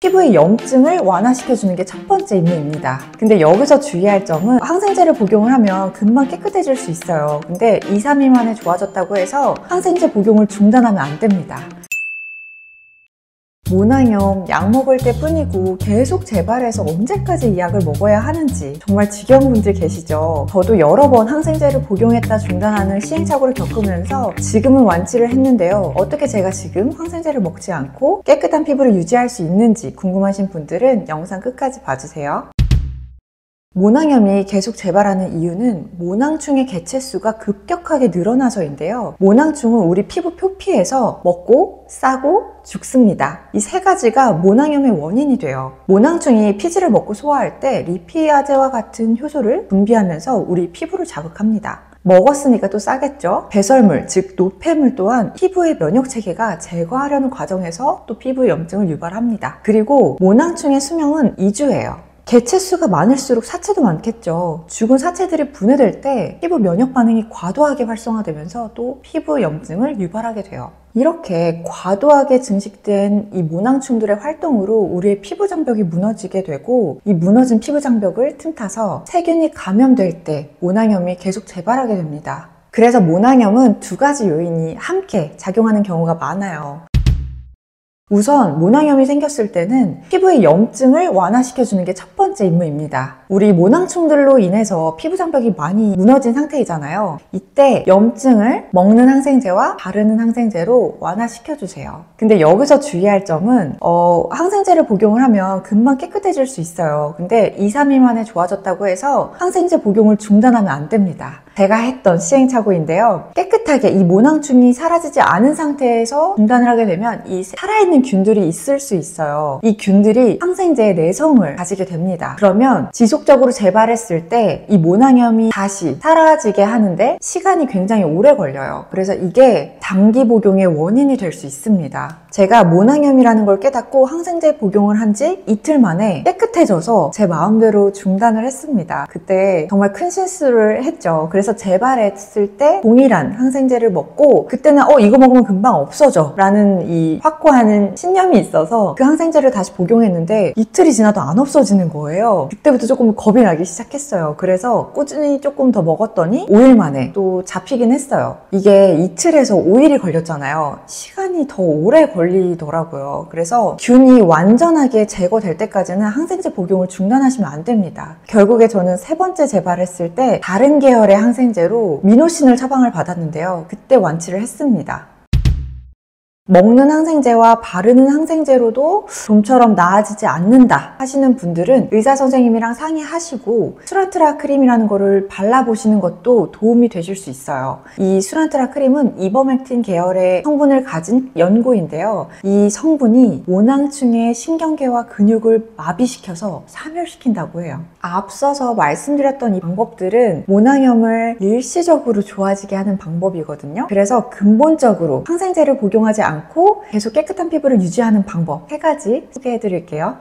피부의 염증을 완화시켜주는 게 첫 번째 임무입니다. 근데 여기서 주의할 점은 항생제를 복용을 하면 금방 깨끗해질 수 있어요. 근데 2, 3일 만에 좋아졌다고 해서 항생제 복용을 중단하면 안 됩니다. 모낭염 약 먹을 때 뿐이고 계속 재발해서 언제까지 이 약을 먹어야 하는지 정말 지겨운 분들 계시죠. 저도 여러 번 항생제를 복용했다 중단하는 시행착오를 겪으면서 지금은 완치를 했는데요. 어떻게 제가 지금 항생제를 먹지 않고 깨끗한 피부를 유지할 수 있는지 궁금하신 분들은 영상 끝까지 봐주세요. 모낭염이 계속 재발하는 이유는 모낭충의 개체수가 급격하게 늘어나서인데요. 모낭충은 우리 피부 표피에서 먹고 싸고 죽습니다. 이 세 가지가 모낭염의 원인이 돼요. 모낭충이 피지를 먹고 소화할 때 리피아제와 같은 효소를 분비하면서 우리 피부를 자극합니다. 먹었으니까 또 싸겠죠. 배설물, 즉 노폐물 또한 피부의 면역체계가 제거하려는 과정에서 또 피부 염증을 유발합니다. 그리고 모낭충의 수명은 2주예요. 개체수가 많을수록 사체도 많겠죠. 죽은 사체들이 분해될 때 피부 면역 반응이 과도하게 활성화되면서 또 피부 염증을 유발하게 돼요. 이렇게 과도하게 증식된 이 모낭충들의 활동으로 우리의 피부 장벽이 무너지게 되고, 이 무너진 피부 장벽을 틈타서 세균이 감염될 때 모낭염이 계속 재발하게 됩니다. 그래서 모낭염은 두 가지 요인이 함께 작용하는 경우가 많아요. 우선 모낭염이 생겼을 때는 피부의 염증을 완화시켜주는 게 첫 번째 임무입니다. 우리 모낭충들로 인해서 피부 장벽이 많이 무너진 상태이잖아요. 이때 염증을 먹는 항생제와 바르는 항생제로 완화시켜주세요. 근데 여기서 주의할 점은 항생제를 복용을 하면 금방 깨끗해질 수 있어요. 근데 2, 3일 만에 좋아졌다고 해서 항생제 복용을 중단하면 안 됩니다. 제가 했던 시행착오인데요. 깨끗하게 이 모낭충이 사라지지 않은 상태에서 중단을 하게 되면 이 살아있는 균들이 있을 수 있어요. 이 균들이 항생제의 내성을 가지게 됩니다. 그러면 지속적으로 재발했을 때 이 모낭염이 다시 사라지게 하는데 시간이 굉장히 오래 걸려요. 그래서 이게 단기 복용의 원인이 될 수 있습니다. 제가 모낭염이라는 걸 깨닫고 항생제 복용을 한 지 이틀 만에 깨끗해져서 제 마음대로 중단을 했습니다. 그때 정말 큰 실수를 했죠. 그래서 재발했을 때 동일한 항생제를 먹고, 그때는 이거 먹으면 금방 없어져 라는 이 확고한 신념이 있어서 그 항생제를 다시 복용했는데 이틀이 지나도 안 없어지는 거예요. 그때부터 조금 겁이 나기 시작했어요. 그래서 꾸준히 조금 더 먹었더니 5일 만에 또 잡히긴 했어요. 이게 이틀에서 5일이 걸렸잖아요. 시간이 더 오래 걸리더라고요. 그래서 균이 완전하게 제거될 때까지는 항생제 복용을 중단하시면 안 됩니다. 결국에 저는 세 번째 재발했을 때 다른 계열의 항생제로 미노신을 처방을 받았는데요. 그때 완치를 했습니다. 먹는 항생제와 바르는 항생제로도 좀처럼 나아지지 않는다 하시는 분들은 의사 선생님이랑 상의하시고 수란트라 크림이라는 거를 발라보시는 것도 도움이 되실 수 있어요. 이 수란트라 크림은 이버맥틴 계열의 성분을 가진 연고인데요. 이 성분이 모낭충의 신경계와 근육을 마비시켜서 사멸시킨다고 해요. 앞서서 말씀드렸던 이 방법들은 모낭염을 일시적으로 좋아지게 하는 방법이거든요. 그래서 근본적으로 항생제를 복용하지 않고 계속 깨끗한 피부를 유지하는 방법 3가지 소개해 드릴게요.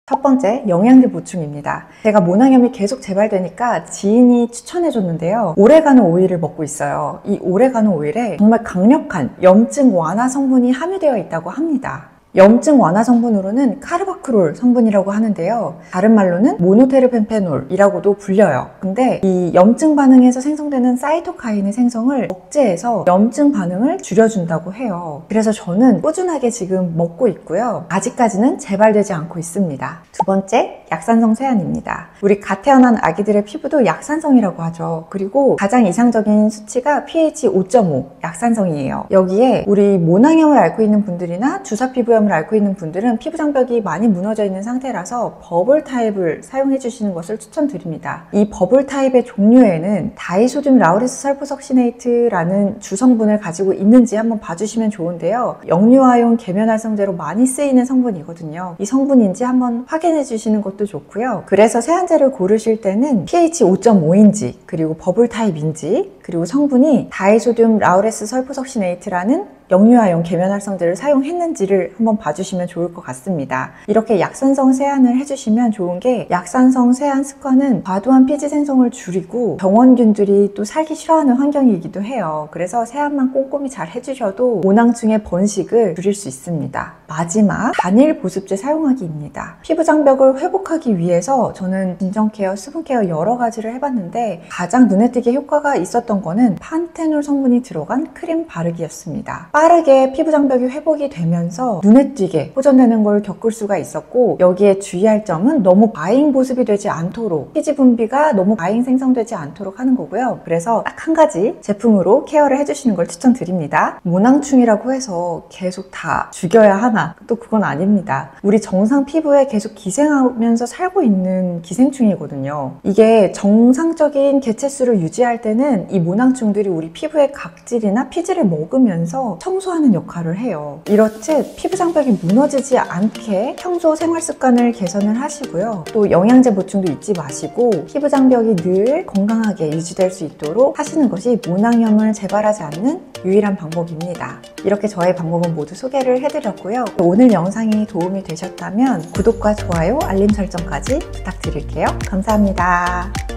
첫 번째, 영양제 보충입니다. 제가 모낭염이 계속 재발되니까 지인이 추천해 줬는데요. 오레가노 오일을 먹고 있어요. 이 오레가노 오일에 정말 강력한 염증 완화 성분이 함유되어 있다고 합니다. 염증 완화 성분으로는 카르바크롤 성분이라고 하는데요. 다른 말로는 모노테르펜페놀이라고도 불려요. 근데 이 염증 반응에서 생성되는 사이토카인의 생성을 억제해서 염증 반응을 줄여준다고 해요. 그래서 저는 꾸준하게 지금 먹고 있고요. 아직까지는 재발되지 않고 있습니다. 두 번째, 약산성 세안입니다. 우리 갓 태어난 아기들의 피부도 약산성이라고 하죠. 그리고 가장 이상적인 수치가 pH 5.5 약산성이에요. 여기에 우리 모낭염을 앓고 있는 분들이나 주사 피부염을 앓고 있는 분들은 피부 장벽이 많이 무너져 있는 상태라서 버블 타입을 사용해 주시는 것을 추천드립니다. 이 버블 타입의 종류에는 다이소듐 라우레스 설포석시네이트라는 주성분을 가지고 있는지 한번 봐주시면 좋은데요. 역류화용 계면활성제로 많이 쓰이는 성분이거든요. 이 성분인지 한번 확인해 주시는 것도 좋고요. 그래서 세안제를 고르실 때는 pH 5.5인지 그리고 버블 타입인지 그리고 성분이 다이소듐 라우레스 설포석시네이트라는 역류화용 계면활성제를 사용했는지를 한번 봐주시면 좋을 것 같습니다. 이렇게 약산성 세안을 해주시면 좋은 게 약산성 세안 습관은 과도한 피지 생성을 줄이고 병원균들이 또 살기 싫어하는 환경이기도 해요. 그래서 세안만 꼼꼼히 잘 해주셔도 모낭충의 번식을 줄일 수 있습니다. 마지막, 단일 보습제 사용하기입니다. 피부 장벽을 회복하기 위해서 저는 진정케어, 수분케어 여러 가지를 해봤는데 가장 눈에 띄게 효과가 있었던 거는 판테놀 성분이 들어간 크림 바르기였습니다. 빠르게 피부 장벽이 회복이 되면서 눈에 띄게 호전되는 걸 겪을 수가 있었고, 여기에 주의할 점은 너무 과잉 보습이 되지 않도록, 피지 분비가 너무 과잉 생성되지 않도록 하는 거고요. 그래서 딱 한 가지 제품으로 케어를 해주시는 걸 추천드립니다. 모낭충이라고 해서 계속 다 죽여야 하나? 또 그건 아닙니다. 우리 정상 피부에 계속 기생하면서 살고 있는 기생충이거든요. 이게 정상적인 개체수를 유지할 때는 이 모낭충들이 우리 피부의 각질이나 피지를 먹으면서 청소하는 역할을 해요. 이렇듯 피부 장벽이 무너지지 않게 평소 생활 습관을 개선을 하시고요. 또 영양제 보충도 잊지 마시고 피부 장벽이 늘 건강하게 유지될 수 있도록 하시는 것이 모낭염을 재발하지 않는 유일한 방법입니다. 이렇게 저의 방법은 모두 소개를 해드렸고요. 오늘 영상이 도움이 되셨다면 구독과 좋아요, 알림 설정까지 부탁드릴게요. 감사합니다.